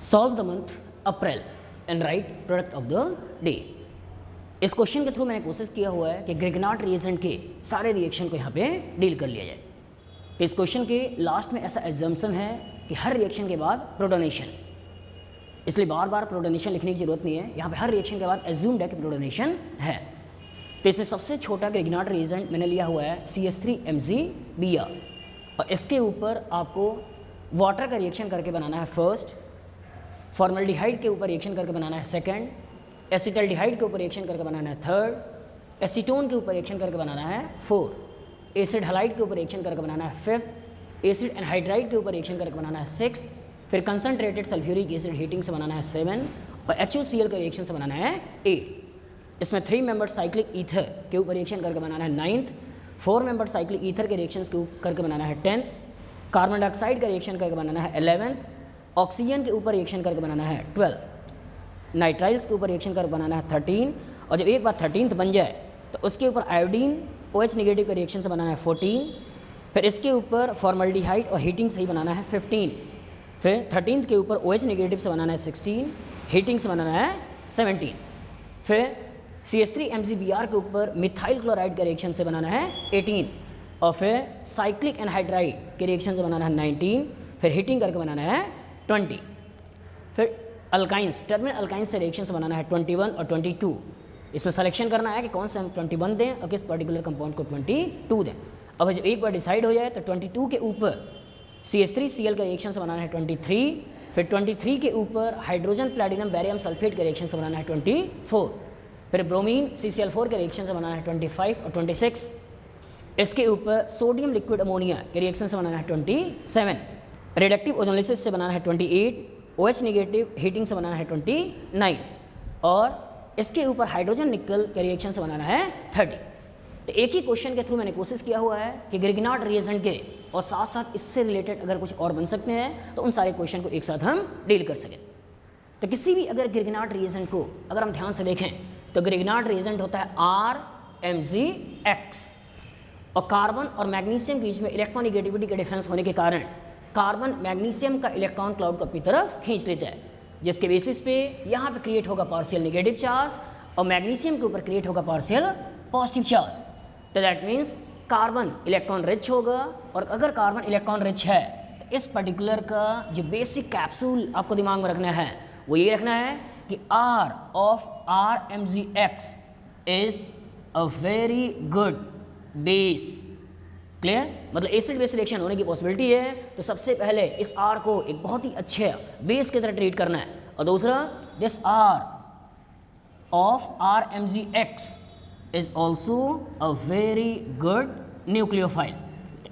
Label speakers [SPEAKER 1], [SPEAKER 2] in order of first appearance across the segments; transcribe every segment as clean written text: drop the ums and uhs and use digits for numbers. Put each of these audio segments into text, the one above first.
[SPEAKER 1] Solve the month April and right product of the day. इस question के through मैंने कोशिश किया हुआ है कि ग्रिग्नार्ड रिएजेंट के सारे रिएक्शन को यहाँ पे डील कर लिया जाए। तो इस क्वेश्चन के लास्ट में ऐसा एग्जाम्पशन है कि हर रिएक्शन के बाद प्रोटोनेशन, इसलिए बार बार प्रोटोनेशन लिखने की जरूरत नहीं है। यहाँ पे हर रिएक्शन के बाद एज्यूम्ड है कि प्रोटोनेशन है। तो इसमें सबसे छोटा ग्रिग्नार्ड रिएजेंट मैंने लिया हुआ है CH3MgBr और इसके ऊपर आपको वाटर का रिएक्शन करके बनाना है फर्स्ट, फॉर्मल्डिहाइड के ऊपर रिएक्शन करके बनाना है सेकंड, एसिटल्डिहाइड के ऊपर रिएक्शन करके बनाना है थर्ड, एसीटोन के ऊपर रिएक्शन करके बनाना है फोर्थ, एसिड हलाइड के ऊपर रिएक्शन करके बनाना है फिफ्थ, एसिड एनहाइड्राइड के ऊपर रिएक्शन करके बनाना है सिक्स्थ, फिर कंसनट्रेटेड सल्फ्यूरिक एसिड हीटिंग से बनाना है 7 और HOCl के रिएक्शन से बनाना है 8। इसमें 3 मेंबर्ड साइक्लिक ईथर के ऊपर रिएक्शन करके बनाना है 9th, 4 मेंबर्ड साइक्लिक ईथर के रिएक्शन के ऊपर करके बनाना है 10th, कार्बन डाइऑक्साइड का रिएक्शन करके बनाना है 11th, ऑक्सीजन के ऊपर रिएक्शन करके बनाना है 12, नाइट्राइल्स के ऊपर रिएक्शन करके बनाना है 13 और जब एक बार 13th बन जाए तो उसके ऊपर आयोडीन OH नेगेटिव के रिएक्शन से बनाना है 14, फिर इसके ऊपर फॉर्मल्डिहाइड और हीटिंग से ही बनाना है 15, फिर 13th के ऊपर OH नेगेटिव से बनाना है 16, हीटिंग से बनाना है 17, फिर CH3MgBr के ऊपर मिथाइल क्लोराइड के रिएक्शन से बनाना है 18 और फिर साइक्लिक एनहाइड्राइड के रिएक्शन से बनाना है 19, फिर हीटिंग करके बनाना है 20, फिर अल्काइंस टर्मिनल अल्काइंस से रिएक्शन से बनाना है 21 और 22। इसमें सिलेक्शन करना है कि कौन से हम 21 दें और किस पर्टिकुलर कंपाउंड को 22 दें। अब जब एक बार डिसाइड हो जाए तो 22 के ऊपर CH3Cl का रिएक्शन से बनाना है 23, फिर 23 के ऊपर हाइड्रोजन प्लैटिनम बैरियम सल्फेट के रिएक्शन से बनाना है 24, फिर ब्रोमीन CCl4 के रिएक्शन से बनाना है 25 और 26, इसके ऊपर सोडियम लिक्विड अमोनिया के रिएक्शन से बनाना है 27, रिडक्टिव ओजोनलिसिस से बनाना है 28, OH नेगेटिव हीटिंग से बनाना है 29 और इसके ऊपर हाइड्रोजन निकल के रिएक्शन से बनाना है 30। तो एक ही क्वेश्चन के थ्रू मैंने कोशिश किया हुआ है कि ग्रिग्नार्ड रिएजेंट के और साथ साथ इससे रिलेटेड अगर कुछ और बन सकते हैं तो उन सारे क्वेश्चन को एक साथ हम डील कर सकें। तो किसी भी अगर ग्रिग्नार्ड रिएजेंट को अगर हम ध्यान से देखें तो ग्रिग्नार्ड रिएजेंट होता है RMgX और कार्बन और मैग्नीशियम के बीच में इलेक्ट्रॉनिगेटिविटी के डिफरेंस होने के कारण कार्बन मैग्नीशियम का इलेक्ट्रॉन क्लाउड को अपनी तरफ खींच लेता है, जिसके बेसिस पे यहाँ पे क्रिएट होगा पार्शियल नेगेटिव चार्ज और मैग्नीशियम के ऊपर क्रिएट होगा पार्शियल पॉजिटिव चार्ज। तो that means carbon electron rich होगा और अगर कार्बन इलेक्ट्रॉन रिच है तो इस पर्टिकुलर का जो बेसिक कैप्सूल आपको दिमाग में रखना है वो ये रखना है कि R of RMgX is a very good base. Clear? मतलब एसिड बेस रिएक्शन होने की पॉसिबिलिटी है तो सबसे पहले इस R को एक बहुत ही अच्छे बेस की तरह ट्रीट करना है और दूसरा this R of RMgX is also a very good nucleophile.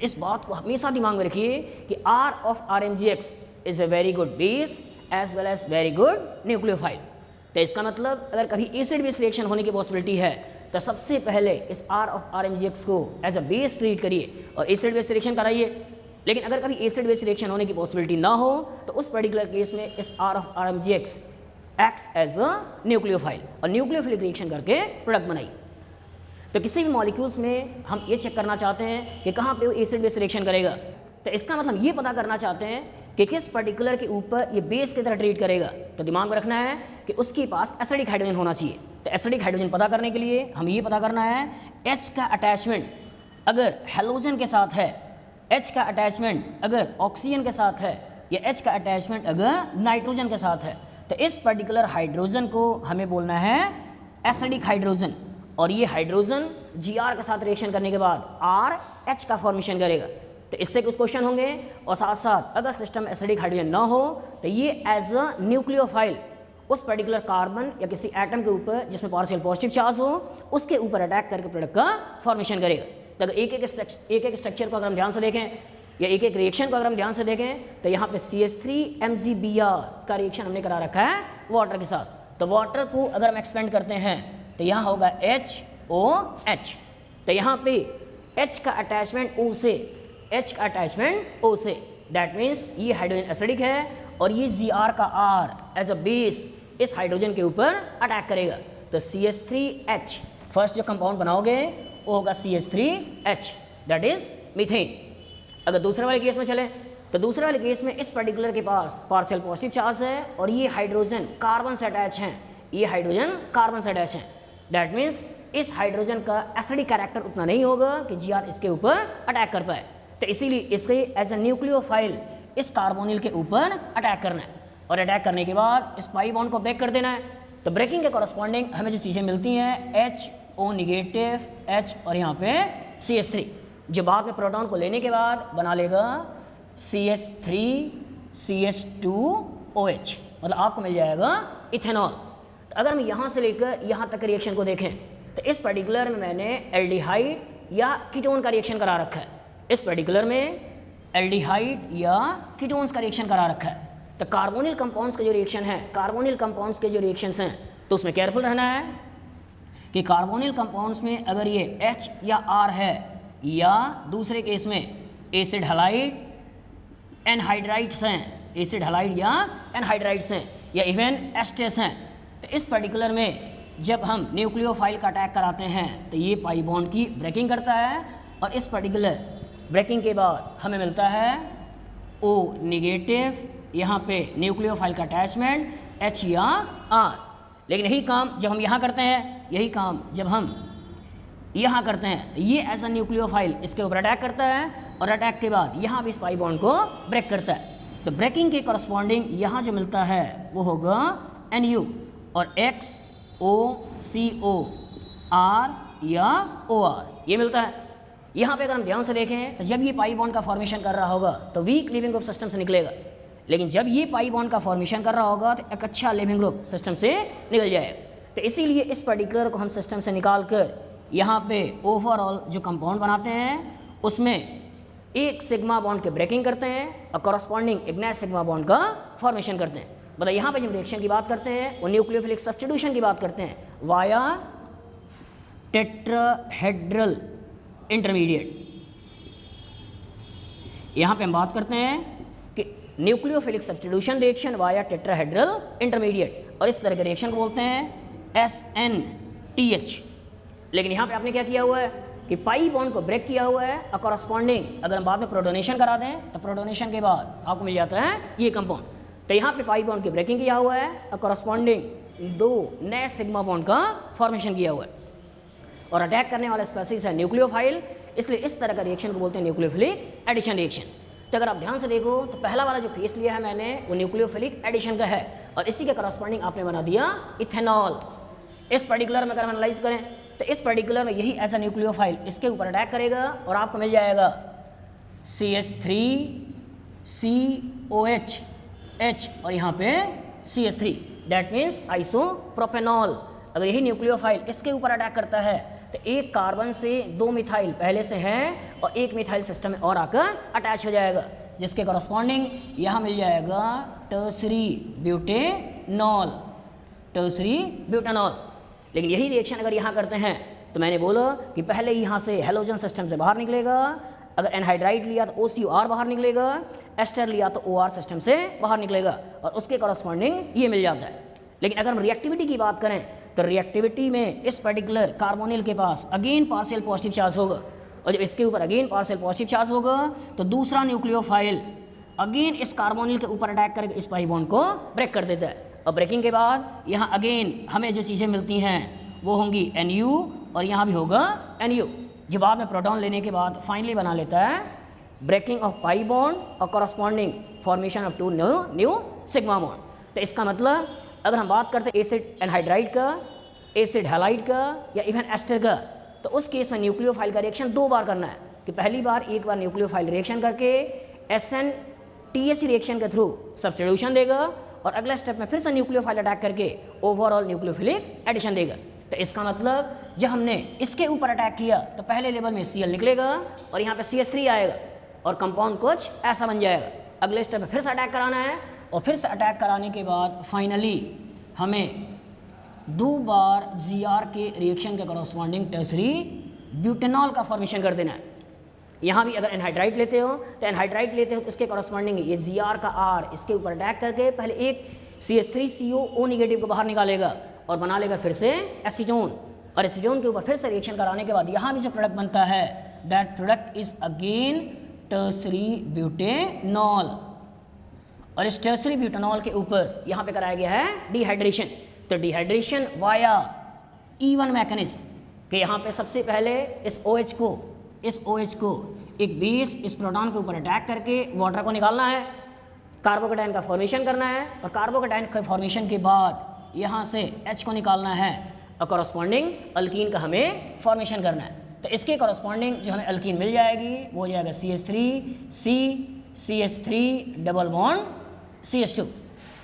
[SPEAKER 1] इस बात को हमेशा दिमाग में रखिए कि R of RMgX is a very good base as well as very good nucleophile. तो इसका मतलब अगर कभी एसिड बेस रिएक्शन होने की पॉसिबिलिटी है तो सबसे पहले इस R of RMgX को एज अ बेस ट्रीट करिए और एसिड बेस रिएक्शन कराइए। लेकिन अगर कभी एसिड बेस रिएक्शन होने की पॉसिबिलिटी ना हो तो उस पर्टिकुलर केस में इस R of RMgX acts as a nucleophile और न्यूक्लियोफिलिक रिएक्शन करके प्रोडक्ट बनाइए। तो किसी भी मॉलिक्यूल्स में हम ये चेक करना चाहते हैं कि कहाँ पे वो एसिड बेस रिएक्शन करेगा, तो इसका मतलब ये पता करना चाहते हैं कि किस पर्टिकुलर के ऊपर ये बेस की तरह ट्रीट करेगा। तो दिमाग में रखना है कि उसके पास एसिडिक हाइड्रोजन होना चाहिए। तो एसिडिक हाइड्रोजन पता करने के लिए हम ये पता करना है H का अटैचमेंट अगर हेलोजन के साथ है, H का अटैचमेंट अगर ऑक्सीजन के साथ है या H का अटैचमेंट अगर नाइट्रोजन के साथ है, तो इस पर्टिकुलर हाइड्रोजन को हमें बोलना है एसिडिक हाइड्रोजन और ये हाइड्रोजन Gr के साथ रिएक्शन करने के बाद RH का फॉर्मेशन करेगा। तो इससे कुछ क्वेश्चन होंगे और साथ साथ अगर सिस्टम एसिडिक हाइड्रोजन ना हो तो ये एज अ न्यूक्लियोफाइल उस पर्टिकुलर कार्बन या किसी एटम के ऊपर जिसमें पार्शियल पॉजिटिव चार्ज हो उसके ऊपर अटैक करके प्रोडक्ट का फॉर्मेशन करेगा। तो अगर एक एक स्ट्रक्चर को अगर हम ध्यान से देखें या एक एक रिएक्शन को अगर हम ध्यान से देखें तो यहाँ पे CH3MgBr का रिएक्शन हमने करा रखा है वाटर के साथ। तो वाटर को अगर हम एक्सपेंड करते हैं तो यहाँ होगा HOH। तो यहाँ पे H का अटैचमेंट O से, H का अटैचमेंट O से, दैट मीन्स ये हाइड्रोजन एसिडिक है और ये Gr का R एज अ बेस इस हाइड्रोजन के ऊपर अटैक करेगा। तो CH3H फर्स्ट जो कंपाउंड बनाओगे वो होगा CH3H दैट इज मीथेन। अगर दूसरे वाले केस में चले तो दूसरे वाले केस में इस पर्टिकुलर के पास पार्शियल पॉजिटिव चार्ज है और ये हाइड्रोजन कार्बन से अटैच हैं, ये हाइड्रोजन कार्बन से अटैच हैं। दैट मीन्स इस हाइड्रोजन का एसिडिक कैरेक्टर उतना नहीं होगा कि Gr इसके ऊपर अटैक कर पाए, तो इसीलिए इसके एज ए न्यूक्लियोफाइल इस कार्बोनिल के ऊपर अटैक करना है और अटैक करने के बाद इस पाई बॉन्ड को ब्रेक कर देना है। तो ब्रेकिंग के कॉरस्पॉन्डिंग हमें जो चीज़ें मिलती हैं HO निगेटिव H और यहाँ पे CH3, जो बाद में प्रोटॉन को लेने के बाद बना लेगा CH3 CH2OH, मतलब आपको मिल जाएगा इथेनॉल। तो अगर हम यहाँ से लेकर यहाँ तक रिएक्शन को देखें तो इस पर्टिकुलर में मैंने एल्डिहाइड या कीटोन का रिएक्शन करा रखा है, इस पर्टिकुलर में एल्डिहाइड या कीटोन्स का रिएक्शन करा रखा है। तो कार्बोनिल कंपाउंड्स के जो रिएक्शन है, कार्बोनिल कंपाउंड्स के जो रिएक्शंस हैं, तो उसमें केयरफुल रहना है कि कार्बोनिल कंपाउंड्स में अगर ये H या R है या दूसरे केस में एसिड हलाइड एनहाइड्राइड्स हैं, एसिड हलाइड या एनहाइड्राइड्स हैं या इवन एस्टेस हैं, तो इस पर्टिकुलर में जब हम न्यूक्लियोफाइल का अटैक कराते हैं तो ये पाई बॉन्ड की ब्रेकिंग करता है और इस पर्टिकुलर ब्रेकिंग के बाद हमें मिलता है O निगेटिव, यहाँ पे न्यूक्लियोफाइल का अटैचमेंट H या R। लेकिन यही काम जब हम यहाँ करते हैं, यही काम जब हम यहाँ करते हैं तो ये ऐसा न्यूक्लियोफाइल इसके ऊपर अटैक करता है और अटैक के बाद यहाँ भी इस पाई बॉन्ड को ब्रेक करता है। तो ब्रेकिंग के कॉरस्पॉन्डिंग यहाँ जो मिलता है वो होगा NU और XOCO R या OR, ये मिलता है। यहाँ पे अगर हम ध्यान से देखें तो जब ये पाई बॉन्ड का फॉर्मेशन कर रहा होगा तो वीक लिविंग ग्रुप सिस्टम से निकलेगा, लेकिन जब ये पाई बॉन्ड का फॉर्मेशन कर रहा होगा तो एक अच्छा लिविंग ग्रुप सिस्टम से निकल जाएगा। तो इसीलिए इस पर्टिकुलर को हम सिस्टम से निकाल कर यहाँ पे ओवरऑल जो कंपाउंड बनाते हैं उसमें एक सिग्मा बॉन्ड के ब्रेकिंग करते हैं और कॉरस्पॉन्डिंग एक नया सिग्मा बॉन्ड का फॉर्मेशन करते हैं। मतलब यहाँ पे जब रिएक्शन की बात करते हैं वो न्यूक्लियोफिलिक सब्स्टिट्यूशन की बात करते हैं वाया टेट्राहेड्रल इंटरमीडिएट। यहाँ पे हम बात करते हैं कि nucleophilic substitution reaction via tetrahedral intermediate, और इस तरह के रिएक्शन को बोलते हैं SNTH। लेकिन यहाँ पे आपने क्या किया हुआ है कि पाई बॉन्ड को ब्रेक किया हुआ है और कॉरस्पॉन्डिंग अगर हम बाद में प्रोटोनेशन करा दें तो प्रोटोनेशन के बाद आपको मिल जाता है ये कंपाउंड। तो यहाँ पे पाई बॉन्ड की ब्रेकिंग किया हुआ है और कॉरस्पॉन्डिंग दो नए सिग्मा बॉन्ड का फॉर्मेशन किया हुआ है और अटैक करने वाला स्पेसीज है न्यूक्लियोफाइल, इसलिए इस तरह का रिएक्शन को बोलते हैं न्यूक्लियोफिलिक एडिशन रिएक्शन। तो अगर आप ध्यान से देखो तो पहला वाला जो केस लिया है मैंने वो न्यूक्लियोफिलिक एडिशन का है और इसी के करस्पॉन्डिंग आपने बना दिया इथेनॉल। इस पर्टिकुलर में अगर हम एनालाइज करें तो इस पर्टिकुलर में यही ऐसा न्यूक्लियोफाइल इसके ऊपर अटैक करेगा और आपको मिल जाएगा CH3COH H और यहाँ पे CH3, दैट मीन्स आइसोप्रोपेनॉल। अगर यही न्यूक्लियोफाइल इसके ऊपर अटैक करता है तो एक कार्बन से दो मिथाइल पहले से हैं और एक मिथाइल सिस्टम में और आकर अटैच हो जाएगा, जिसके कॉरस्पॉन्डिंग यहाँ मिल जाएगा टर्सरी ब्यूटेनॉल, टर्सरी ब्यूटेनॉल। लेकिन यही रिएक्शन अगर यहाँ करते हैं तो मैंने बोला कि पहले यहाँ से हेलोजन सिस्टम से बाहर निकलेगा, अगर एनहाइड्राइड लिया तो OCOR बाहर निकलेगा, एस्टर लिया तो OR सिस्टम से बाहर निकलेगा और उसके कॉरस्पॉन्डिंग ये मिल जाता है। लेकिन अगर हम रिएक्टिविटी की बात करें तो रिएक्टिविटी में इस पर्टिकुलर कार्बोनिल के पास अगेन पार्शियल पॉजिटिव चार्ज होगा और जब इसके ऊपर अगेन पार्शियल पॉजिटिव चार्ज होगा तो दूसरा न्यूक्लियोफाइल अगेन इस कार्बोनिल के ऊपर अटैक करके इस पाई बॉन्ड को ब्रेक कर देता है और ब्रेकिंग के बाद यहाँ अगेन हमें जो चीज़ें मिलती हैं वो होंगी NU और यहाँ भी होगा NU, जो बाद में प्रोटॉन लेने के बाद फाइनली बना लेता है ब्रेकिंग ऑफ पाई बॉन्ड और corresponding formation of two new sigma bond. तो इसका मतलब अगर हम बात करते हैं एसिड एनहाइड्राइड का, एसिड हैलाइड का या इवन एस्टर का, तो उस केस में न्यूक्लियोफाइल का रिएक्शन दो बार करना है कि पहली बार एक बार न्यूक्लियोफाइल रिएक्शन करके SNTH रिएक्शन के थ्रू सब्स्टिट्यूशन देगा और अगले स्टेप में फिर से न्यूक्लियोफाइल अटैक करके ओवरऑल न्यूक्लियोफिलिक एडिशन देगा। तो इसका मतलब जब हमने इसके ऊपर अटैक किया तो पहले लेवल में Cl निकलेगा और यहाँ पे CH3 आएगा और कंपाउंड कुछ ऐसा बन जाएगा। अगले स्टेप में फिर से अटैक कराना है और फिर से अटैक कराने के बाद फाइनली हमें दो बार Gr के रिएक्शन के कॉरस्पॉन्डिंग टर्सरी ब्यूटेनॉल का फॉर्मेशन कर देना है। यहाँ भी अगर एनहाइड्राइड लेते हो तो एनहाइड्राइड लेते हो तो उसके कॉरस्पॉन्डिंग ये Gr का R इसके ऊपर अटैक करके पहले एक CH3CO निगेटिव को बाहर निकालेगा और बना लेगा फिर से एसीटोन और एसीटोन के ऊपर फिर से रिएक्शन कराने के बाद यहाँ भी जो प्रोडक्ट बनता है that product is again tertiary butanol, और इस टर्सरी ब्यूटेनॉल के ऊपर यहाँ पे कराया गया है डिहाइड्रेशन। तो डिहाइड्रेशन वाया E1 मैकेनिज्म कि यहाँ पे सबसे पहले इस OH को एक बेस इस प्रोटॉन के ऊपर अटैक करके वाटर को निकालना है, कार्बोकेटाइन का फॉर्मेशन करना है, और कार्बोकेटाइन के फॉर्मेशन के बाद यहाँ से H को निकालना है और कॉरस्पॉन्डिंग अल्कीन का हमें फॉर्मेशन करना है। तो इसके कॉरस्पॉन्डिंग जो हमें अल्कीन मिल जाएगी वो हो जाएगा CH3 डबल बॉन्ड CH2,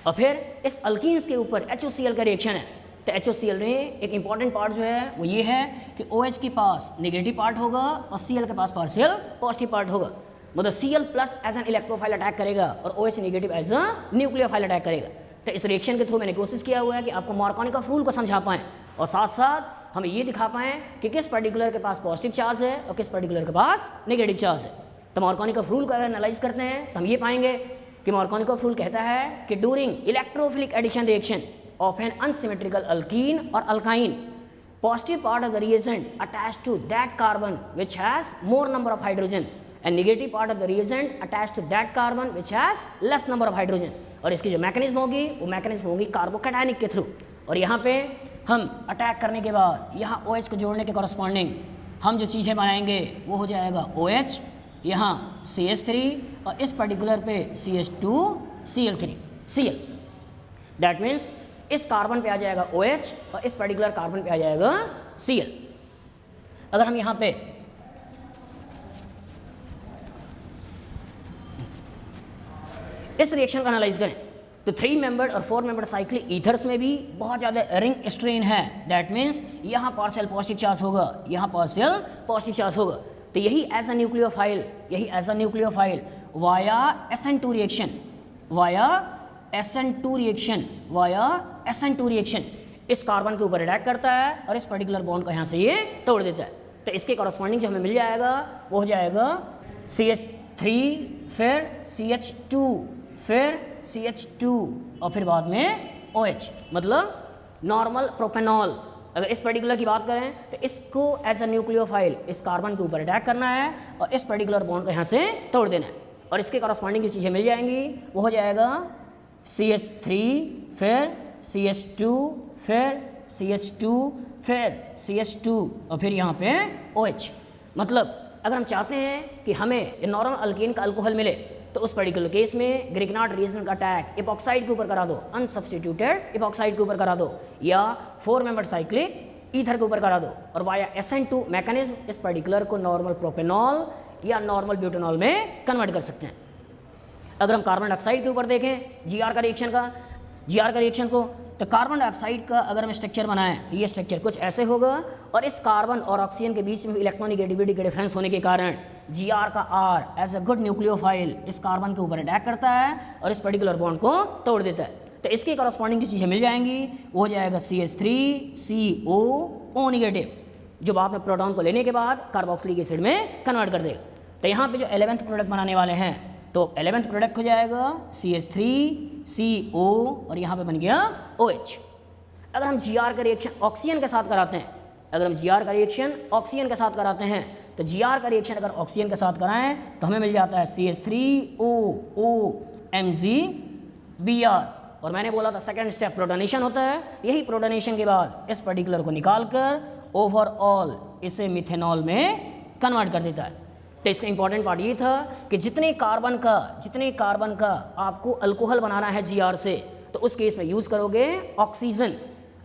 [SPEAKER 1] और फिर इस अल्कीन्स के ऊपर HOCl का रिएक्शन है। तो HOCl में एक इंपॉर्टेंट पार्ट जो है वो ये है कि OH के पास नेगेटिव पार्ट होगा और Cl के पास पार्शियल पॉजिटिव पार्ट होगा। मतलब Cl plus as an electrophile attack करेगा और OH negative as a nucleophile attack करेगा। तो इस रिएक्शन के थ्रू मैंने कोशिश किया हुआ है कि आपको मार्कोनिकॉफ रूल को समझा पाएँ और साथ साथ हम ये दिखा पाएँ कि किस पर्टिकुलर के पास पॉजिटिव चार्ज है और किस पर्टिकुलर के पास नेगेटिव चार्ज है। तो मार्कोनिकॉफ रूल को अगर एनालाइज करते हैं तो हम ये पाएंगे कि मार्कोनिकॉफ रूल कहता है कि during electrophilic addition reaction of an unsymmetrical alkene or alkyne, positive part of the reagent attached to that carbon which has more number of hydrogen and negative part of the reagent attached to that carbon which has less number of hydrogen। और इसकी जो mechanism होगी वो mechanism होगी कार्बोकैटायनिक के through. और यहाँ पे हम अटैक करने के बाद यहाँ OH को जोड़ने के कॉरस्पॉन्डिंग हम जो चीज़ें बनाएंगे वो हो जाएगा OH, यहाँ CH3 और इस पर्टिकुलर पे CH2Cl3 Cl। दैट मीन्स इस कार्बन पे आ जाएगा OH और इस पर्टिकुलर कार्बन पे आ जाएगा Cl। अगर हम यहाँ पे इस रिएक्शन का एनालाइज करें तो 3 मेंबर्ड और 4 मेंबर्ड साइक्लिक ईथर्स में भी बहुत ज़्यादा रिंग स्ट्रेन है। दैट मीन्स यहाँ पार्शियल पॉजिटिव चार्ज होगा, यहाँ पार्शियल पॉजिटिव चार्ज होगा। तो यही as a nucleophile via SN2 reaction इस कार्बन के ऊपर अटैक करता है और इस पर्टिकुलर बॉन्ड को यहाँ से ये तोड़ देता है। तो इसके कॉरस्पॉन्डिंग जो हमें मिल जाएगा वो हो जाएगा CH3 फिर CH2 फिर CH2 और फिर बाद में OH, मतलब नॉर्मल प्रोपेनॉल। अगर इस पर्टिकुलर की बात करें तो इसको एज अ न्यूक्लियोफाइल इस कार्बन के ऊपर अटैक करना है और इस पर्टिकुलर बॉन्ड को यहाँ से तोड़ देना है, और इसके कॉरस्पॉन्डिंग जो चीज़ें मिल जाएंगी वो हो जाएगा CH3 फिर CH2 फिर CH2 फिर CH2 और फिर यहाँ पे OH। मतलब अगर हम चाहते हैं कि हमें नॉर्मल अल्कीन का अल्कोहल मिले तो उस पर्टिकुलर केस में ग्रिग्नार्ड रिएक्शन का अटैक इपॉक्साइड के ऊपर करा दो, अनसब्स्टिट्यूटेड इपॉक्साइड के ऊपर करा दो, या 4 मेंबर्ड साइक्लिक ईथर के ऊपर करा दो, और वाया SN2 मैकेनिज्म इस पर्टिकुलर को नॉर्मल प्रोपेनॉल या नॉर्मल ब्यूटेनॉल में कन्वर्ट कर सकते हैं। अगर हम कार्बन डाइऑक्साइड के ऊपर देखें GR का रिएक्शन को, तो कार्बन डाइऑक्साइड का अगर हम स्ट्रक्चर बनाएं तो ये स्ट्रक्चर कुछ ऐसे होगा, और इस कार्बन और ऑक्सीजन के बीच में इलेक्ट्रॉनिगेटिविटी के डिफरेंस होने के कारण Gr का R as a good nucleophile इस कार्बन के ऊपर अटैक करता है और इस पर्टिकुलर बॉन्ड को तोड़ देता है। तो इसके कॉरस्पॉन्डिंग की चीज़ें मिल जाएंगी, वो हो जाएगा CH3CO नेगेटिव, जो बाद में प्रोटॉन को लेने के बाद कार्बोक्सिलिक एसिड में कन्वर्ट कर देगा। तो यहाँ पे जो 11th प्रोडक्ट बनाने वाले हैं तो 11th प्रोडक्ट हो जाएगा CH3CO और यहाँ पे बन गया OH। अगर हम Gr का रिएक्शन ऑक्सीजन के साथ कराते हैं, तो Gr का रिएक्शन अगर ऑक्सीजन के साथ कराएं तो हमें मिल जाता है CH3OOMgBr, और मैंने बोला था सेकेंड स्टेप प्रोटोनेशन होता है। यही प्रोटोनेशन के बाद इस पर्टिकुलर को निकाल कर ओवरऑल इसे मिथेनॉल में कन्वर्ट कर देता है। तो इसका इंपॉर्टेंट पार्ट ये था कि जितने कार्बन का आपको अल्कोहल बनाना है Gr से, तो उस केस में यूज़ करोगे ऑक्सीजन।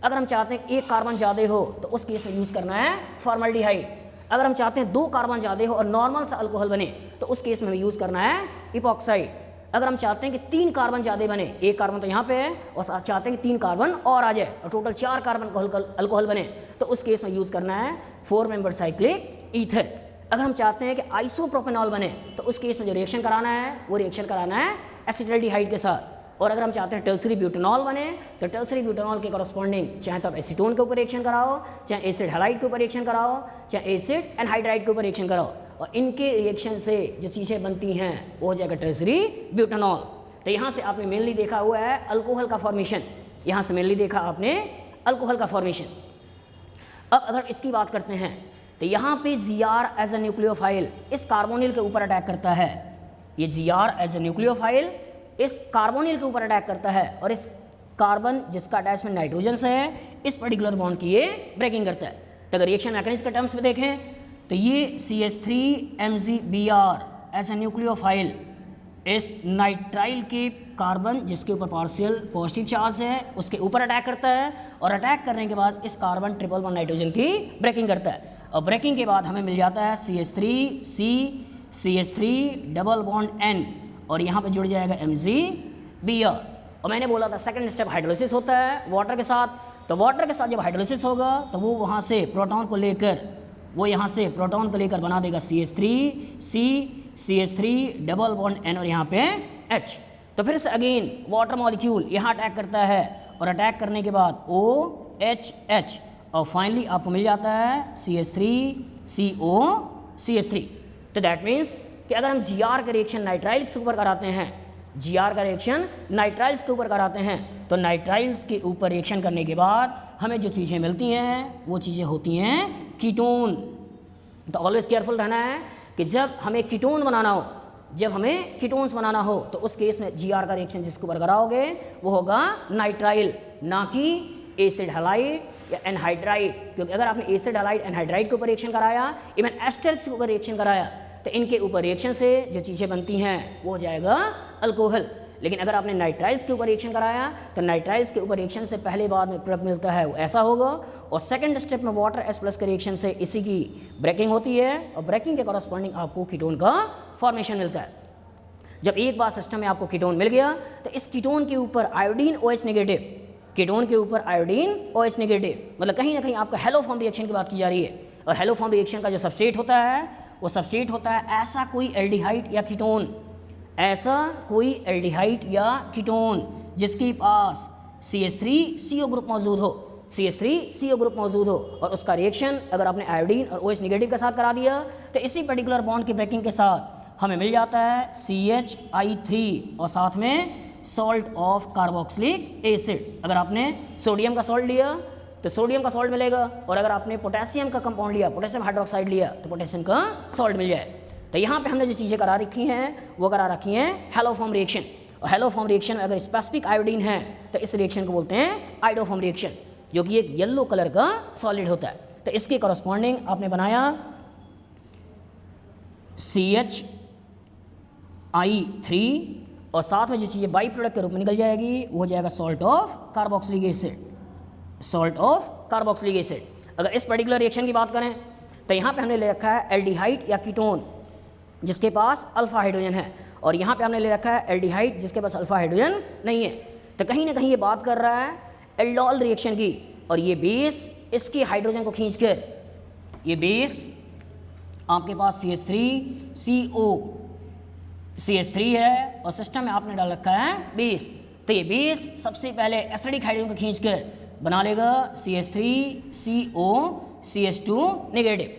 [SPEAKER 1] अगर हम चाहते हैं एक कार्बन ज़्यादा हो तो उस केस में यूज़ करना है फॉर्मल्डिहाइड। अगर हम चाहते हैं 2 कार्बन ज़्यादा हो और नॉर्मल सा अल्कोहल बने तो उस केस में यूज़ करना है इपॉक्साइड। अगर हम चाहते हैं कि 3 कार्बन ज़्यादा बने, एक कार्बन तो यहाँ पे है और चाहते हैं कि 3 कार्बन और आ जाए और टोटल 4 कार्बन अल्कोहल बने, तो उस केस में यूज़ करना है 4 मेंबर्ड साइक्लिक ईथर। अगर हम चाहते हैं कि आइसोप्रोपेनॉल बने तो उस केस में जो रिएक्शन कराना है वो रिएक्शन कराना है एसिटाल्डिहाइड के साथ। और अगर हम चाहते हैं टर्सरी ब्यूटेनॉल बने तो टर्सरी ब्यूटेनॉल के कॉरस्पॉन्डिंग चाहे तो आप एसीटोन के ऊपर रिएक्शन कराओ, चाहे एसिड हैलाइड के ऊपर रिएक्शन कराओ, चाहे एसिड एनहाइड्राइड के ऊपर रिएक्शन कराओ, और इनके रिएक्शन से जो चीज़ें बनती हैं वो हो जाएगा टर्सरी ब्यूटेनॉल। तो यहाँ से आपने मेनली देखा हुआ है अल्कोहल का फॉर्मेशन, अब अगर इसकी बात करते हैं तो यहाँ पे Gr एज ए न्यूक्लियोफाइल इस कार्बोनिल के ऊपर अटैक करता है, ये Gr एज ए न्यूक्लियोफाइल इस कार्बोनिल के ऊपर अटैक करता है और इस कार्बन जिसका अटैचमेंट नाइट्रोजन से है इस पर्टिकुलर बॉन्ड की ये ब्रेकिंग करता है। तो अगर रिएक्शन मैकेनिज्म के टर्म्स में देखें तो ये CH3MgBr एज ए न्यूक्लियोफाइल इस नाइट्राइल के कार्बन जिसके ऊपर पार्शियल पॉजिटिव चार्ज है उसके ऊपर अटैक करता है और अटैक करने के बाद इस कार्बन ट्रिपल बॉन्ड नाइट्रोजन की ब्रेकिंग करता है और ब्रेकिंग के बाद हमें मिल जाता है CH3C CH3 double bond N और यहाँ पे जुड़ जाएगा MgBr। और मैंने बोला था सेकंड स्टेप हाइड्रोलिसिस होता है वाटर के साथ, तो वाटर के साथ जब हाइड्रोलिसिस होगा तो वो वहाँ से प्रोटॉन को लेकर बना देगा CH3C CH3 double bond N और यहाँ पे H। तो फिर से अगेन वाटर मॉलिक्यूल यहाँ अटैक करता है और अटैक करने के बाद OHH और फाइनली आपको मिल जाता है CH3COCH3। तो दैट मीन्स कि अगर हम Gr का रिएक्शन नाइट्राइल्स के ऊपर कराते हैं, Gr का रिएक्शन नाइट्राइल्स के ऊपर कराते हैं तो नाइट्राइल्स के ऊपर रिएक्शन करने के बाद हमें जो चीज़ें मिलती हैं वो चीज़ें होती हैं कीटोन। तो ऑलवेज केयरफुल रहना है कि जब हमें कीटोन बनाना हो, जब हमें कीटोन्स बनाना हो तो उस केस में Gr का रिएक्शन जिसके ऊपर कराओगे वो होगा नाइट्राइल, ना कि एसिड हैलाइड या एनहाइड्राइड। क्योंकि अगर आपने एसिड हैलाइड एनहाइड्राइड के ऊपर रिएक्शन कराया, इवन एस्टर्स के ऊपर रिएक्शन कराया तो इनके ऊपर रिएक्शन से जो चीज़ें बनती हैं वो हो जाएगा अल्कोहल। लेकिन अगर आपने नाइट्राइल्स के ऊपर रिएक्शन कराया तो नाइट्राइल्स के ऊपर रिएक्शन से पहले बाद में प्रोडक्ट मिलता है वो ऐसा होगा और सेकंड स्टेप में वाटर H+ के रिएक्शन से इसी की ब्रेकिंग होती है और ब्रेकिंग के कॉरस्पॉन्डिंग आपको कीटोन का फॉर्मेशन मिलता है। जब एक बार सिस्टम में आपको कीटोन मिल गया तो इस कीटोन के ऊपर आयोडीन OH नेगेटिव, कीटोन के ऊपर आयोडीन OH नेगेटिव, मतलब कहीं ना कहीं आपका हेलो फॉर्म रिएक्शन की बात की जा रही है। और हेलो फॉर्म रिएक्शन का जो सबस्ट्रेट होता है वो सबस्ट्रेट होता है ऐसा कोई एल्डिहाइड या कीटोन, ऐसा कोई एल्डिहाइड या कीटोन जिसके पास CH3CO ग्रुप मौजूद हो, CH3CO ग्रुप मौजूद हो और उसका रिएक्शन अगर आपने आयोडीन और OH नेगेटिव के साथ करा दिया तो इसी पर्टिकुलर बॉन्ड की ब्रेकिंग के साथ हमें मिल जाता है CHI3 और साथ में सॉल्ट ऑफ कार्बोक्सिलिक एसिड। अगर आपने सोडियम का सॉल्ट लिया तो सोडियम का सॉल्ट मिलेगा और अगर आपने पोटेशियम का कंपाउंड लिया, पोटेशियम हाइड्रोक्साइड लिया तो पोटेशियम का सॉल्ट मिल जाए। तो यहाँ पे हमने जो चीज़ें करा रखी हैं वो करा रखी हैं हेलो फॉर्म रिएक्शन। और हेलो फॉर्म रिएक्शन में अगर स्पेसिफिक आयोडीन है तो इस रिएक्शन को बोलते हैं आइडोफॉर्म रिएक्शन, जो कि एक येलो कलर का सॉलिड होता है। तो इसके कॉरस्पॉन्डिंग आपने बनाया CHI3 और साथ में जो चीज़ें बाई प्रोडक्ट के रूप में निकल जाएगी वो हो जाएगा salt of carboxylic acid, salt of carboxylic acid. अगर इस पर्टिकुलर रिएक्शन की बात करें तो यहाँ पे हमने ले रखा है एल्डिहाइड या कीटोन जिसके पास अल्फा हाइड्रोजन है और यहाँ पे हमने ले रखा है एल्डिहाइड जिसके पास अल्फा हाइड्रोजन नहीं है। तो कहीं ना कहीं ये बात कर रहा है एल्डोल रिएक्शन की और ये बेस इसके हाइड्रोजन को खींचकर, ये बेस आपके पास CH3 है और सिस्टम में आपने डाल रखा है बेस। तो ये बेस सबसे पहले एसिडिक हाइड्रोजन को खींचकर बना लेगा CH3COCH2 नेगेटिव।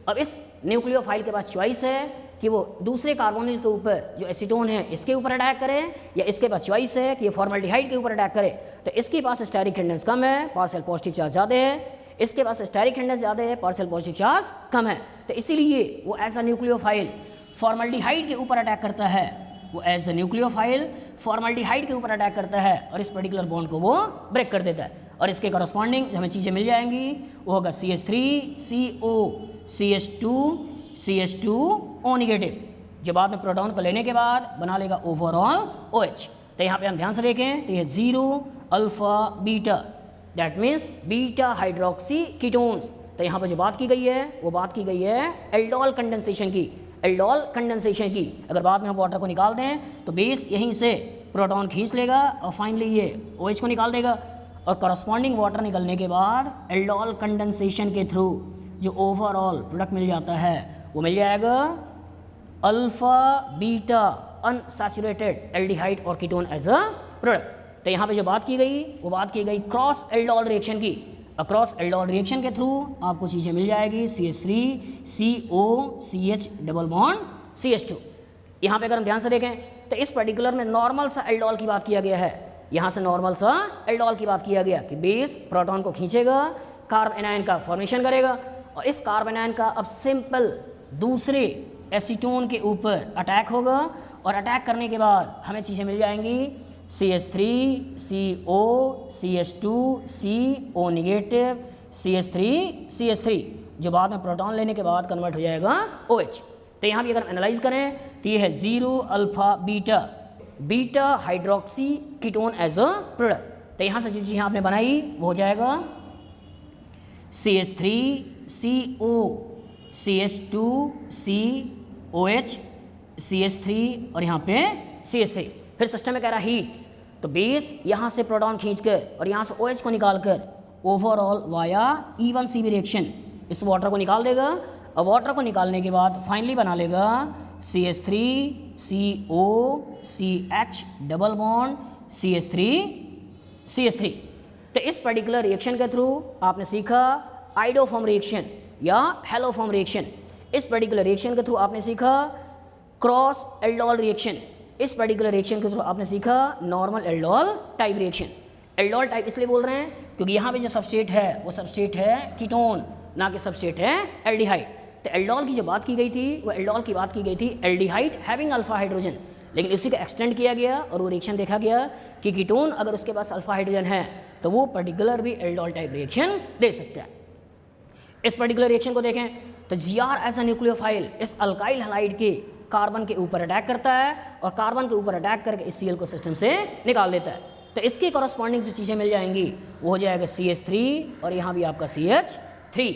[SPEAKER 1] अब इस न्यूक्लियोफाइल के पास चॉइस है कि वो दूसरे कार्बोनिल के ऊपर जो एसीटोन है इसके ऊपर अटैक करे या इसके पास चॉइस है कि ये फॉर्मल्डिहाइड के ऊपर अटैक करे। तो इसके पास स्टेरिक हिंडेंस कम है, पार्शियल पॉजिटिव चार्ज ज़्यादा है, इसके पास स्टेरिक हिंडेंस ज़्यादा है, पार्शियल पॉजिटिव चार्ज कम है। तो इसीलिए वो ऐसा न्यूक्लियोफाइल फॉर्मल्डिहाइड के ऊपर अटैक करता है, वो एज ए न्यूक्लियोफाइल फॉर्मल्डिहाइड के ऊपर अटैक करता है और इस पर्टिकुलर बॉन्ड को वो ब्रेक कर देता है। और इसके कॉरस्पॉन्डिंग हमें चीज़ें मिल जाएंगी वो होगा CH3COCH2O नेगेटिव, जो बाद में प्रोटॉन को लेने के बाद बना लेगा ओवरऑल OH। तो यहाँ पे हम ध्यान से देखें तो ये 0 alpha beta, that means beta hydroxy ketones. तो यहाँ पर जो बात की गई है वो बात की गई है एल्डोल कंडेंसेशन की, एल्डोल कंडेंसेशन की। अगर बाद में हम वाटर को निकाल दें तो बेस यहीं से प्रोटॉन खींच लेगा और फाइनली ये OH को निकाल देगा और करस्पॉन्डिंग वाटर निकलने के बाद एल्डोल कंडेंसेशन के थ्रू जो ओवरऑल प्रोडक्ट मिल जाता है वो मिल जाएगा अल्फा बीटा अनसैचुरेटेड एल्डिहाइड और कीटोन एज अ प्रोडक्ट। तो यहाँ पे जो बात की गई वो बात की गई क्रॉस एल्डोल रिएक्शन की। अक्रॉस एल्डोल रिएक्शन के थ्रू आपको चीज़ें मिल जाएगी CH3COCH डबल बॉन्ड CH2। यहाँ पे अगर हम ध्यान से देखें तो इस पर्टिकुलर में नॉर्मल सा एल्डोल की बात किया गया है, यहाँ से नॉर्मल सा एल्डोल की बात किया गया कि बेस प्रोटॉन को खींचेगा, कार्ब एनायन का फॉर्मेशन करेगा और इस कार्बन आयन का अब सिंपल दूसरे एसीटोन के ऊपर अटैक होगा और अटैक करने के बाद हमें चीज़ें मिल जाएंगी CH3 CO CH2 CO negative CH3 जो बाद में प्रोटॉन लेने के बाद कन्वर्ट हो जाएगा OH। तो यहाँ भी अगर एनालाइज करें तो ये है 0 alpha beta hydroxy ketone as a product. तो यहाँ से जो चीज़ आपने बनाई वो हो जाएगा CH3 CO CH2 COH CH3 और यहाँ पे CH3। फिर सिस्टम में कह रहा हीट, तो बेस यहाँ से प्रोटॉन खींचकर और यहाँ से OH को निकालकर ओवरऑल वाया E1CB रिएक्शन इस वाटर को निकाल देगा और वाटर को निकालने के बाद फाइनली बना लेगा CH3 CO CH double bond CH3। तो इस पर्टिकुलर रिएक्शन के थ्रू आपने सीखा आइडोफॉर्म रिएक्शन या हेलोफॉर्म रिएक्शन। इस पर्टिकुलर रिएक्शन के थ्रू आपने सीखा क्रॉस एल्डोल रिएक्शन। इस पर्टिकुलर रिएक्शन के थ्रू आपने सीखा normal aldol type reaction. Aldol type इसलिए बोल रहे हैं क्योंकि यहाँ पे जो सबस्ट्रेट है वो सबस्ट्रेट है कीटोन, ना कि सबस्ट्रेट है एल्डिहाइड। तो एल्डोल की जो बात की गई थी वो एल्डोल की बात की गई थी एल्डिहाइड हैविंग अल्फा हाइड्रोजन, लेकिन इसी को एक्सटेंड किया गया और वो रिएक्शन देखा गया कि कीटोन अगर उसके पास अल्फा हाइड्रोजन है तो वो पर्टिकुलर भी एल्डोल टाइप रिएक्शन दे सकता है। इस पर्टिकुलर रिएक्शन को देखें तो Gr एज अ न्यूक्लियोफाइल इस अल्काइल हैलाइड के कार्बन के ऊपर अटैक करता है और कार्बन के ऊपर अटैक करके इस Cl को सिस्टम से निकाल देता है। तो इसकी कॉरस्पॉन्डिंग जो चीज़ें मिल जाएंगी वो हो जाएगा CH3 और यहाँ भी आपका CH3।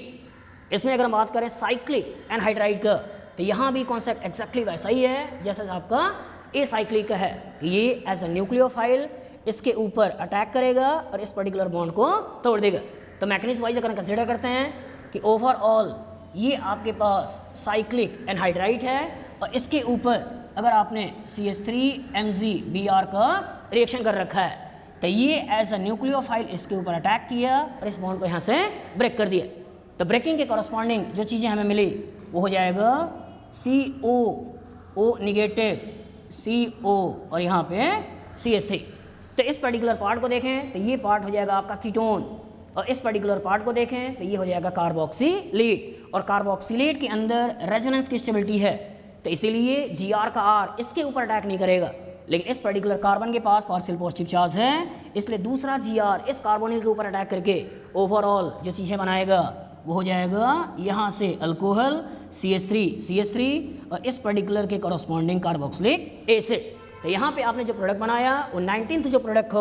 [SPEAKER 1] इसमें अगर हम बात करें साइक्लिक एनहाइड्राइड का तो यहाँ भी कॉन्सेप्ट एक्जैक्टली वैसा ही है जैसा आपका ए साइक्लिक का है। ये एज अ न्यूक्लियोफाइल इसके ऊपर अटैक करेगा और इस पर्टिकुलर बॉन्ड को तोड़ देगा। तो मैकेनिज्म वाइज अगर कंसिडर करते हैं कि ओवरऑल ये आपके पास साइक्लिक एनहाइड्राइड है और इसके ऊपर अगर आपने CH3MgBr का रिएक्शन कर रखा है तो ये एज अ न्यूक्लियोफाइल इसके ऊपर अटैक किया और इस बॉन्ड को यहाँ से ब्रेक कर दिया। तो ब्रेकिंग के कॉरस्पॉन्डिंग जो चीज़ें हमें मिली वो हो जाएगा CO नेगेटिव CO और यहाँ पे CH3। तो इस पर्टिकुलर पार्ट को देखें तो ये पार्ट हो जाएगा आपका कीटोन और इस पर्टिकुलर पार्ट को देखें तो ये हो जाएगा कार्बोक्सिलेट और कार्बोक्सिलेट के अंदर रेजोनेंस की स्टेबिलिटी है तो इसीलिए Gr का R इसके ऊपर अटैक नहीं करेगा, लेकिन इस पर्टिकुलर कार्बन के पास पार्शियल पॉजिटिव चार्ज है इसलिए दूसरा Gr इस कार्बोनिल के ऊपर अटैक करके ओवरऑल जो चीज़ें बनाएगा वो हो जाएगा यहाँ से अल्कोहल CH3 और इस पर्टिकुलर के कॉरस्पॉन्डिंग कार्बोक्सिलिक एसिड। तो यहाँ पे आपने जो प्रोडक्ट बनाया वो 19th जो प्रोडक्ट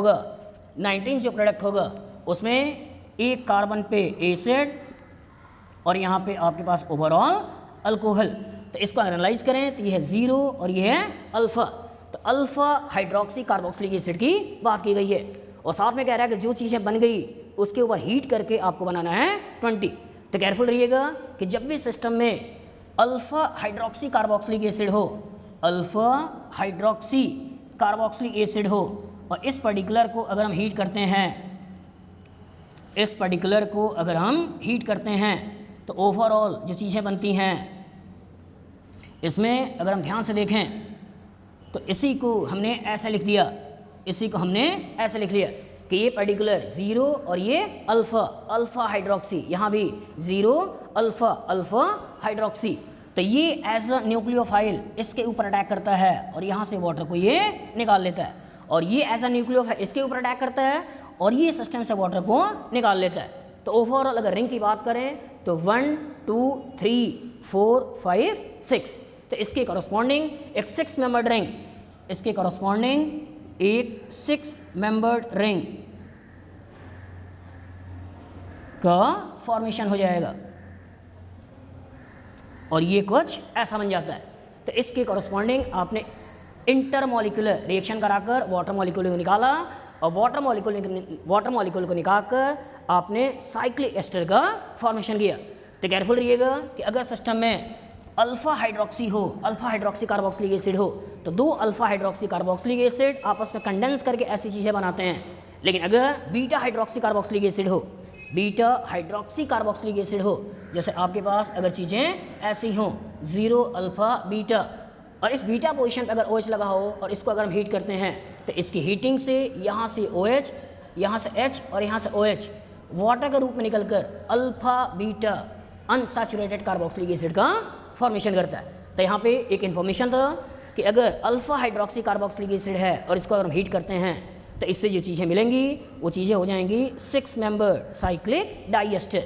[SPEAKER 1] होगा उसमें एक कार्बन पे एसिड और यहाँ पे आपके पास ओवरऑल अल्कोहल। तो इसको एनालाइज करें तो ये है 0 और ये है अल्फा। तो अल्फा हाइड्रोक्सी कार्बोक्सिलिक एसिड की बात की गई है और साथ में कह रहा है कि जो चीज़ें बन गई उसके ऊपर हीट करके आपको बनाना है 20। तो केयरफुल रहिएगा कि जब भी सिस्टम में अल्फा हाइड्रोक्सी कार्बोक्सिलिक एसिड हो, अल्फा हाइड्रोक्सी कार्बोक्सिलिक एसिड हो और इस पर्टिकुलर को अगर हम हीट करते हैं तो ओवरऑल जो चीज़ें बनती हैं इसमें अगर हम ध्यान से देखें तो इसी को हमने ऐसे लिख दिया कि ये पर्टिकुलर 0 और ये अल्फा हाइड्रोक्सी, यहाँ भी 0 अल्फा हाइड्रोक्सी। तो ये एज अ न्यूक्लियोफाइल इसके ऊपर अटैक करता है और यहाँ से वाटर को ये निकाल लेता है और ये एज अ न्यूक्लियोफाइल इसके ऊपर अटैक करता है और ये सिस्टम से वाटर को निकाल लेता है। तो ओवरऑल अगर रिंग की बात करें तो 1 2 3 4 5 6। तो इसके कॉरस्पॉन्डिंग एक 6 मेंबर्ड रिंग, इसके कॉरस्पॉन्डिंग एक 6 मेंबर्ड रिंग का फॉर्मेशन हो जाएगा और ये कुछ ऐसा बन जाता है। तो इसके कॉरस्पॉन्डिंग आपने इंटरमॉलिक्यूलर रिएक्शन कराकर वाटर मॉलिक्यूल को निकाला और वाटर मॉलिक्यूल को निकालकर आपने साइक्लिक एस्टर का फॉर्मेशन किया। तो केयरफुल रहिएगा कि अगर सिस्टम में अल्फा हाइड्रोक्सी कार्बोक्सिलिक एसिड हो तो 2 अल्फा हाइड्रोक्सी कार्बोक्सिलिक एसिड आपस में कंडेंस करके ऐसी चीज़ें बनाते हैं। लेकिन अगर बीटा हाइड्रोक्सी कार्बोक्सिलिक एसिड हो जैसे आपके पास अगर चीज़ें ऐसी हों 0 अल्फा बीटा और इस बीटा पोजीशन पर अगर OH लगा हो और इसको अगर हम हीट करते हैं तो इसकी हीटिंग से यहाँ से OH, यहाँ से H और यहाँ से OH वाटर के रूप में निकलकर alpha beta unsaturated carboxylic acid का फॉर्मेशन करता है। तो यहाँ पे एक इन्फॉर्मेशन था कि अगर अल्फा हाइड्रोक्सी कार्बोक्सिलिक एसिड है और इसको अगर हम हीट करते हैं तो इससे जो चीज़ें मिलेंगी वो चीज़ें हो जाएंगी 6 मेंबर साइक्लिक डाइएस्टर।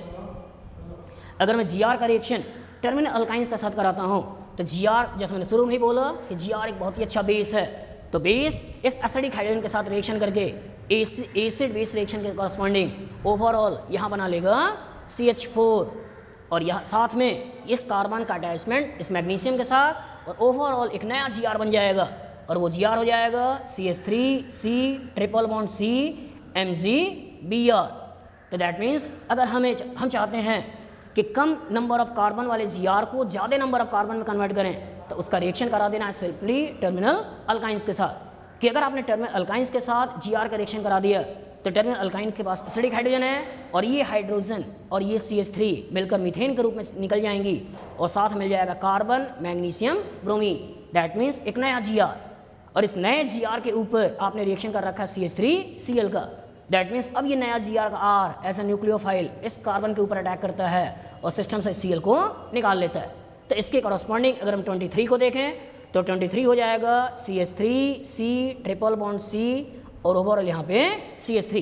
[SPEAKER 1] अगर मैं जीआर का रिएक्शन टर्मिनल अल्काइंस के साथ कराता हूँ तो जीआर, जैसे मैंने शुरू में ही बोला कि जीआर एक बहुत ही अच्छा बेस है, तो बेस इस एसिडिक हाइड्रोजन के साथ रिएक्शन करके एसिड बेस रिएक्शन के कॉरस्पॉन्डिंग ओवरऑल यहाँ बना लेगा CH4 और यहाँ साथ में इस कार्बन का अटैचमेंट इस मैग्नीशियम के साथ और ओवरऑल एक नया जीआर बन जाएगा और वो जीआर हो जाएगा CH3C triple bond C MgBr। तो दैट मीन्स अगर हम चाहते हैं कि कम नंबर ऑफ कार्बन वाले जीआर को ज़्यादा नंबर ऑफ कार्बन में कन्वर्ट करें तो उसका रिएक्शन करा देना है सिंपली टर्मिनल अल्काइंस के साथ। कि अगर आपने टर्मिनल अल्काइंस के साथ जीआर का रिएक्शन करा दिया तो टर्मिनल अल्काइन के पास एसिडिक हाइड्रोजन है और ये हाइड्रोजन और ये CH3 मिलकर मीथेन के रूप में निकल जाएंगी और साथ मिल जाएगा carbon magnesium bromine. That means एक नया जीआर और इस नए जीआर के ऊपर आपने रिएक्शन कर रखा है CH3Cl का। दैट मीन्स अब ये नया जीआर का R एज ए न्यूक्लियोफाइल इस कार्बन के ऊपर अटैक करता है और सिस्टम से Cl को निकाल लेता है। तो इसके कॉरस्पॉन्डिंग अगर हम 23 को देखें तो 23 हो जाएगा CH3C ट्रिपल बॉन्ड C और ओवरऑल यहाँ पे CH3।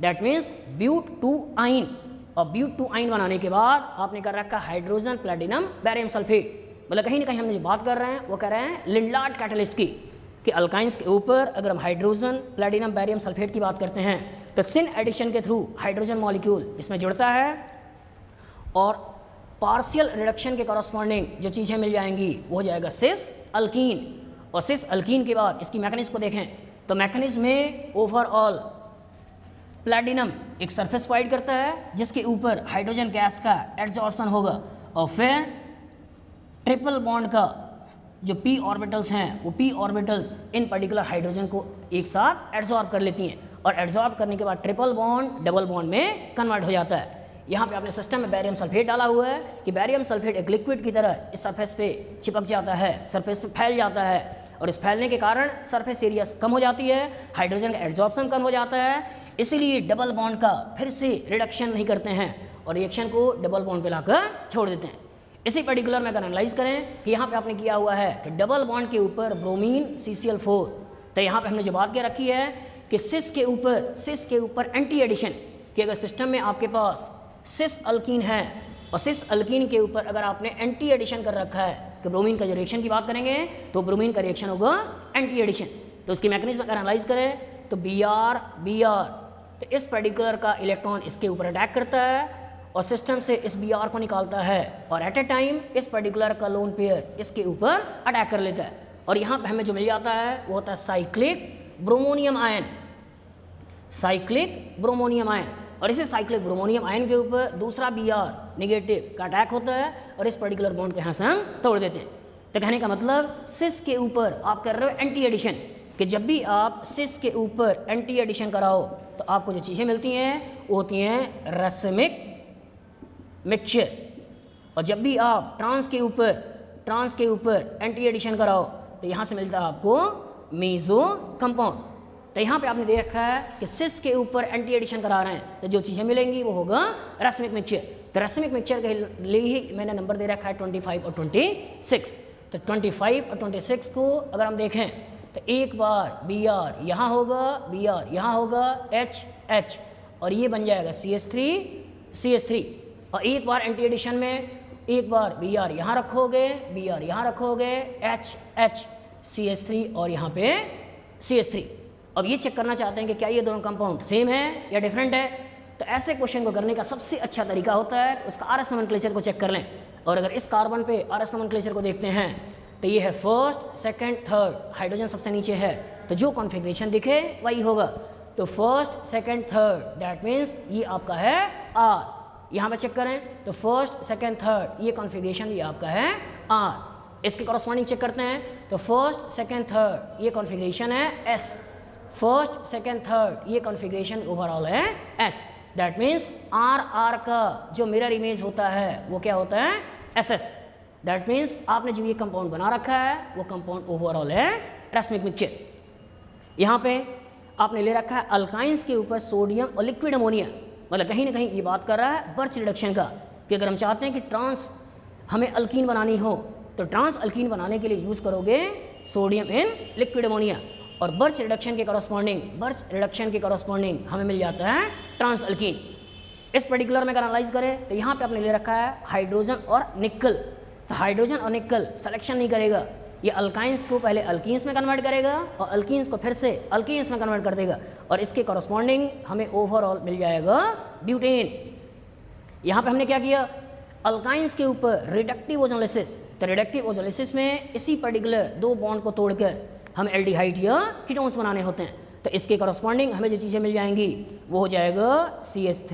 [SPEAKER 1] दैट मीन्स ब्यूट 2 आइन और ब्यूट 2 आइन बनाने के बाद आपने कर रखा हाइड्रोजन प्लेटिनम बैरियम सल्फेट। मतलब कहीं ना कहीं हम जो बात कर रहे हैं वो कह रहे हैं लिंडलार्ड कैटलिस्ट की कि अल्काइंस के ऊपर अगर हम हाइड्रोजन प्लेटिनम बैरियम सल्फेट की बात करते हैं तो सिन एडिशन के थ्रू हाइड्रोजन मॉलिक्यूल इसमें जुड़ता है और पार्शियल रिडक्शन के कॉरस्पॉन्डिंग जो चीज़ें मिल जाएंगी वो हो जाएगा सिस अल्कीन। और सिस अल्कीन के बाद इसकी मैकेनिज्म को देखें तो मैकेनिज्म में ओवरऑल प्लेटिनम एक सरफेस प्रोवाइड करता है जिसके ऊपर हाइड्रोजन गैस का एड्जॉर्प्शन होगा और फिर ट्रिपल बॉन्ड का जो p ऑर्बिटल्स हैं वो p ऑर्बिटल्स इन पर्टिकुलर हाइड्रोजन को एक साथ एड्जॉर्ब कर लेती हैं और एड्जॉर्ब करने के बाद ट्रिपल बॉन्ड डबल बॉन्ड में कन्वर्ट हो जाता है। यहाँ पे आपने सिस्टम में बैरियम सल्फेट डाला हुआ है कि बैरियम सल्फेट एक लिक्विड की तरह इस सरफेस पे चिपक जाता है, सरफेस पे फैल जाता है और इस फैलने के कारण सरफेस एरिया कम हो जाती है, हाइड्रोजन का एड्जॉर्प्शन कम हो जाता है, इसीलिए डबल बॉन्ड का फिर से रिडक्शन नहीं करते हैं और रिएक्शन को डबल बॉन्ड पे लाकर छोड़ देते हैं। इसी पर्टिकुलर में अगर एनालाइज करें कि यहाँ पे आपने किया हुआ है कि डबल बॉन्ड के ऊपर ब्रोमीन CCl4, तो यहाँ पे हमने जो बात क्या रखी है कि सिस के ऊपर एंटी एडिशन कि अगर सिस्टम में आपके पास सिस अल्कीन है और सिस अल्कीन के ऊपर अगर आपने एंटी एडिशन कर रखा है कि ब्रोमीन का जो रिएक्शन की बात करेंगे तो ब्रोमीन का रिएक्शन होगा एंटी एडिशन। तो उसकी मैकेनिज्म अगर एनालाइज करें तो Br तो इस पर्टिकुलर का इलेक्ट्रॉन इसके ऊपर अटैक करता है और सिस्टम से इस Br को निकालता है और एट ए टाइम इस पर्टिकुलर का लोन पेयर इसके ऊपर अटैक कर लेता है और यहाँ पे हमें जो मिल जाता है वो होता है cyclic bromonium ion, cyclic bromonium ion. और इसी साइक्लिक ब्रोमोनियम आयन के ऊपर दूसरा Br नेगेटिव का अटैक होता है और इस पर्टिकुलर बॉन्ड को यहाँ से हम तोड़ देते हैं। तो कहने का मतलब सिस के ऊपर आप कर रहे हो एंटी एडिशन कि जब भी आप सिस के ऊपर एंटी एडिशन कराओ तो आपको जो चीज़ें मिलती हैं वो होती हैं रैसमिक मिक्सचर और जब भी आप ट्रांस के ऊपर एंटी एडिशन कराओ तो यहाँ से मिलता है आपको मेसो कंपाउंड। तो यहाँ पे आपने दे रखा है कि सिस के ऊपर एंटी एडिशन करा रहे हैं तो जो चीज़ें मिलेंगी वो होगा रैसमिक मिक्सचर। तो रैसमिक मिक्सचर के लिए ही मैंने नंबर दे रखा है 25 और 26। तो 25 और 26 को अगर हम देखें तो एक बार Br यहाँ होगा, Br यहाँ होगा, H और ये बन जाएगा CH3 और एक बार एंटी एडिशन में एक बार Br यहाँ रखोगे, Br यहाँ रखोगे, H CH3 और यहाँ पे CH3। अब ये चेक करना चाहते हैं कि क्या ये दोनों कंपाउंड सेम है या डिफरेंट है। तो ऐसे क्वेश्चन को करने का सबसे अच्छा तरीका होता है कि उसका RS नोमेनक्लेचर को चेक कर लें और अगर इस कार्बन पे RS नोमेनक्लेचर को देखते हैं तो ये है फर्स्ट सेकंड थर्ड, हाइड्रोजन सबसे नीचे है तो जो कॉन्फ़िगरेशन दिखे वही होगा। तो first second third that means ये आपका है R। यहाँ पे चेक करें तो फर्स्ट सेकंड थर्ड ये कॉन्फ़िगरेशन ये आपका है R। इसके कॉरस्पॉन्डिंग चेक करते हैं तो फर्स्ट सेकंड थर्ड ये कॉन्फ़िगरेशन है S, फर्स्ट सेकंड थर्ड ये कॉन्फ़िगरेशन ओवरऑल है S। दैट मीन्स R का जो मिरर इमेज होता है वो क्या होता है SS। दैट मीन्स आपने जो ये कंपाउंड बना रखा है वो कंपाउंड ओवरऑल है रैसमिक मिक्सचर। यहाँ पे आपने ले रखा है अल्काइंस के ऊपर सोडियम और लिक्विड अमोनिया, मतलब कहीं ना कहीं ये बात कर रहा है बर्च रिडक्शन का कि अगर हम चाहते हैं कि ट्रांस हमें अल्कीन बनानी हो तो ट्रांस अल्कीन बनाने के लिए यूज़ करोगे सोडियम इन लिक्विड अमोनिया, और बर्च रिडक्शन के करस्पॉन्डिंग हमें मिल जाता है ट्रांस अल्कीन। इस पर्टिकुलर में अगर एनालाइज करें तो यहाँ पे आपने ले रखा है हाइड्रोजन और निकल, तो हाइड्रोजन और निकल सिलेक्शन नहीं करेगा, ये अल्काइंस को पहले अल्कीन्स में कन्वर्ट करेगा और अल्कीन्स को फिर से अल्कीन्स में कन्वर्ट कर देगा, और इसके करस्पॉन्डिंग हमें ओवरऑल मिल जाएगा ब्यूटेन। यहाँ पे हमने क्या किया, अल्काइंस के ऊपर रिडक्टिव ओजोलिसिस, तो रिडक्टिव ओजोलिसिस में इसी पर्टिकुलर 2 बॉन्ड को तोड़कर हम एल्डिहाइड या कीटोन्स बनाने होते हैं, तो इसके करस्पॉन्डिंग हमें जो चीज़ें मिल जाएंगी वो हो जाएगा CH3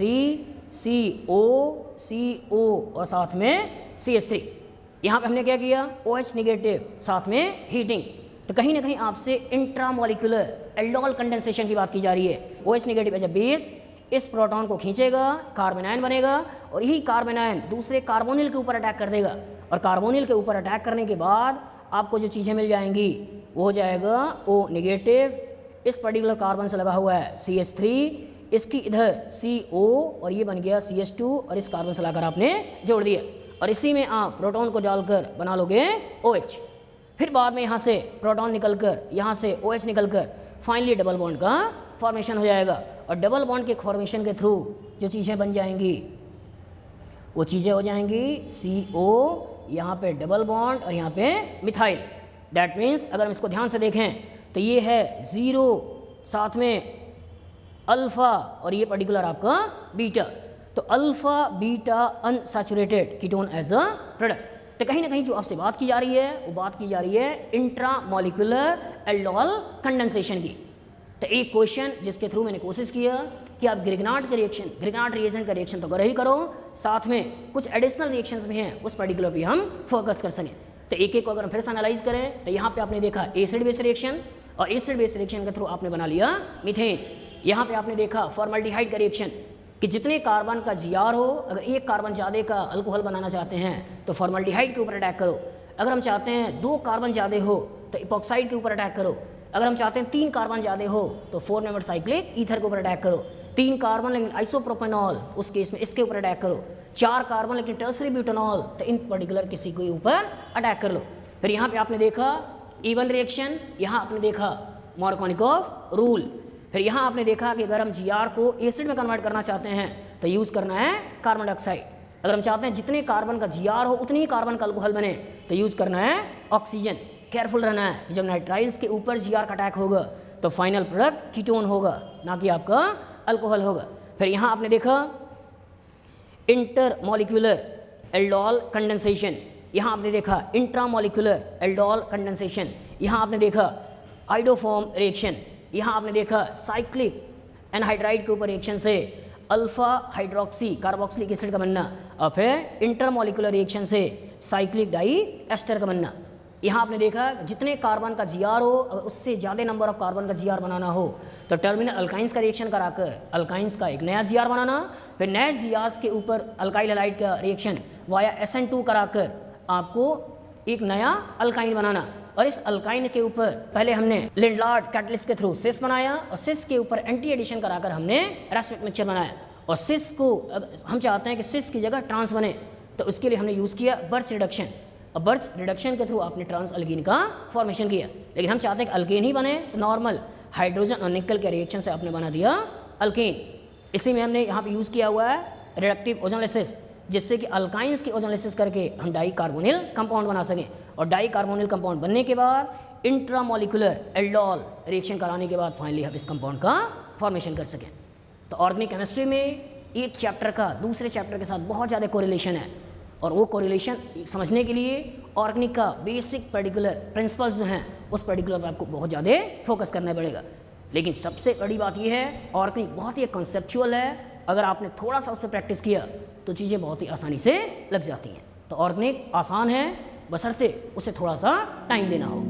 [SPEAKER 1] CO और साथ में CH3। यहाँ पे हमने क्या किया, OH निगेटिव साथ में हीटिंग, तो कहीं ना कहीं आपसे इंट्रामोलिकुलर एल्डोल कंडेंसेशन की बात की जा रही है। OH negative as a base इस प्रोटॉन को खींचेगा, कार्बन आयन बनेगा, और यही कार्बन आयन दूसरे कार्बोनिल के ऊपर अटैक कर देगा, और कार्बोनिल के ऊपर अटैक करने के बाद आपको जो चीज़ें मिल जाएंगी वो हो जाएगा O निगेटिव, इस पर्टिकुलर कार्बन से लगा हुआ है CH3, इसकी इधर CO और ये बन गया CH2, और इस कार्बन से लाकर आपने जोड़ दिया, और इसी में आप प्रोटॉन को डालकर बना लोगे OH। फिर बाद में यहाँ से प्रोटॉन निकलकर, यहाँ से OH निकलकर फाइनली डबल बॉन्ड का फॉर्मेशन हो जाएगा, और डबल बॉन्ड के फॉर्मेशन के थ्रू जो चीज़ें बन जाएंगी वो चीज़ें हो जाएंगी CO, यहाँ पे डबल बॉन्ड और यहाँ पे मिथाइल। दैट मीन्स अगर हम इसको ध्यान से देखें तो ये है 0 साथ में अल्फ़ा और ये पर्टिकुलर आपका बीटा, तो alpha beta unsaturated ketone as a product. तो कहीं ना कहीं जो आपसे बात की जा रही है वो बात की जा रही है इंट्रामोलिकुलर एल्डोल कंडेंसेशन की। तो एक क्वेश्चन जिसके थ्रू मैंने कोशिश किया कि आप ग्रिग्नार्ड रिएजेंट का रिएक्शन तो करो ही करो, साथ में कुछ एडिशनल रिएक्शंस भी हैं उस पर्टिकुलर पे हम फोकस कर सकें। तो एक एक को अगर हम फिर से एनालाइज करें तो यहाँ पे आपने देखा एसिड बेस रिएक्शन, और एसिड बेस रिएक्शन के थ्रू आपने बना लिया मीथेन। यहाँ पे आपने देखा फॉर्मल्डिहाइड का रिएक्शन कि जितने कार्बन का Gr हो, अगर एक कार्बन ज़्यादा का अल्कोहल बनाना चाहते हैं तो फॉर्मल्डिहाइड के ऊपर अटैक करो, अगर हम चाहते हैं 2 कार्बन ज़्यादा हो तो इपॉक्साइड के ऊपर अटैक करो, अगर हम चाहते हैं 3 कार्बन ज़्यादा हो तो 4 मेंबर साइक्लिक ईथर के ऊपर अटैक करो, 3 कार्बन लेकिन आइसोप्रोपेनॉल उस केस में इसके ऊपर अटैक करो, 4 कार्बन लेकिन टर्सरी ब्यूटेनॉल तो इन पर्टिकुलर किसी के ऊपर अटैक कर लो। फिर यहाँ पे आपने देखा इवन रिएक्शन, यहाँ आपने देखा मार्कोनिकोव रूल, फिर यहाँ आपने देखा कि अगर हम Gr को एसिड में कन्वर्ट करना चाहते हैं तो यूज़ करना है कार्बन डाइऑक्साइड, अगर हम चाहते हैं जितने कार्बन का Gr हो उतनी ही कार्बन का अल्कोहल बने तो यूज़ करना है ऑक्सीजन। केयरफुल रहना है कि जब नाइट्राइल्स के ऊपर Gr का अटैक होगा तो फाइनल प्रोडक्ट कीटोन होगा, ना कि आपका अल्कोहल होगा। फिर यहाँ आपने देखा इंटरमोलिकुलर एल्डोल कंडेंसेशन, यहाँ आपने देखा इंट्रामोलिकुलर एल्डोल कंडेंसेशन, यहाँ आपने देखा आइडोफॉर्म रिएक्शन, यहाँ आपने देखा साइक्लिक एनहाइड्राइड के ऊपर रिएक्शन से अल्फा हाइड्रोक्सी कार्बोक्सिलिक एसिड का बनना, और फिर इंटरमोलिकुलर रिएक्शन से साइक्लिक डाई एस्टर का बनना। यहाँ आपने देखा जितने कार्बन का Gr हो अगर उससे ज़्यादा नंबर ऑफ कार्बन का Gr बनाना हो तो टर्मिनल अल्काइंस का रिएक्शन कराकर अल्काइंस का एक नया Gr बनाना, फिर नए Grs के ऊपर अल्काइल हैलाइड का रिएक्शन वाया SN2 कराकर आपको एक नया अल्काइन बनाना, और इस अल्काइन के ऊपर पहले हमने लिंडलार्ड कैटलिस्ट के थ्रू सिस बनाया, और सिस के ऊपर एंटी एडिशन कराकर हमने रेस्पेक्ट मिक्सचर बनाया, और सिस को हम चाहते हैं कि सिस की जगह ट्रांस बने तो उसके लिए हमने यूज़ किया बर्च रिडक्शन, और बर्च रिडक्शन के थ्रू आपने ट्रांस अल्कीन का फॉर्मेशन किया। लेकिन हम चाहते हैं कि अल्केन ही बने तो नॉर्मल हाइड्रोजन और निकल के रिएक्शन से आपने बना दिया अल्केन। इसी में हमने यहाँ पे यूज़ किया हुआ है रिडक्टिव ओजोनलाइसिस, जिससे कि अल्काइंस की ओजोनलाइसिस करके हम डाई कार्बोनिल कंपाउंड बना सकें, और डाई कार्बोनिल कंपाउंड बनने के बाद इंट्रामोलिकुलर एल्डोल रिएक्शन कराने के बाद फाइनली हम इस कंपाउंड का फॉर्मेशन कर सकें। तो ऑर्गेनिक केमिस्ट्री में एक चैप्टर का दूसरे चैप्टर के साथ बहुत ज़्यादा कोरिलेशन है, और वो कोरिलेशन समझने के लिए ऑर्गेनिक का बेसिक पर्टिकुलर प्रिंसिपल्स जो हैं उस पर्टिकुलर पर आपको बहुत ज़्यादा फोकस करना पड़ेगा। लेकिन सबसे बड़ी बात यह है ऑर्गेनिक बहुत ही कॉन्सेप्चुअल है, अगर आपने थोड़ा सा उस पर प्रैक्टिस किया तो चीज़ें बहुत ही आसानी से लग जाती हैं। तो ऑर्गेनिक आसान है बशर्ते उसे थोड़ा सा टाइम देना हो।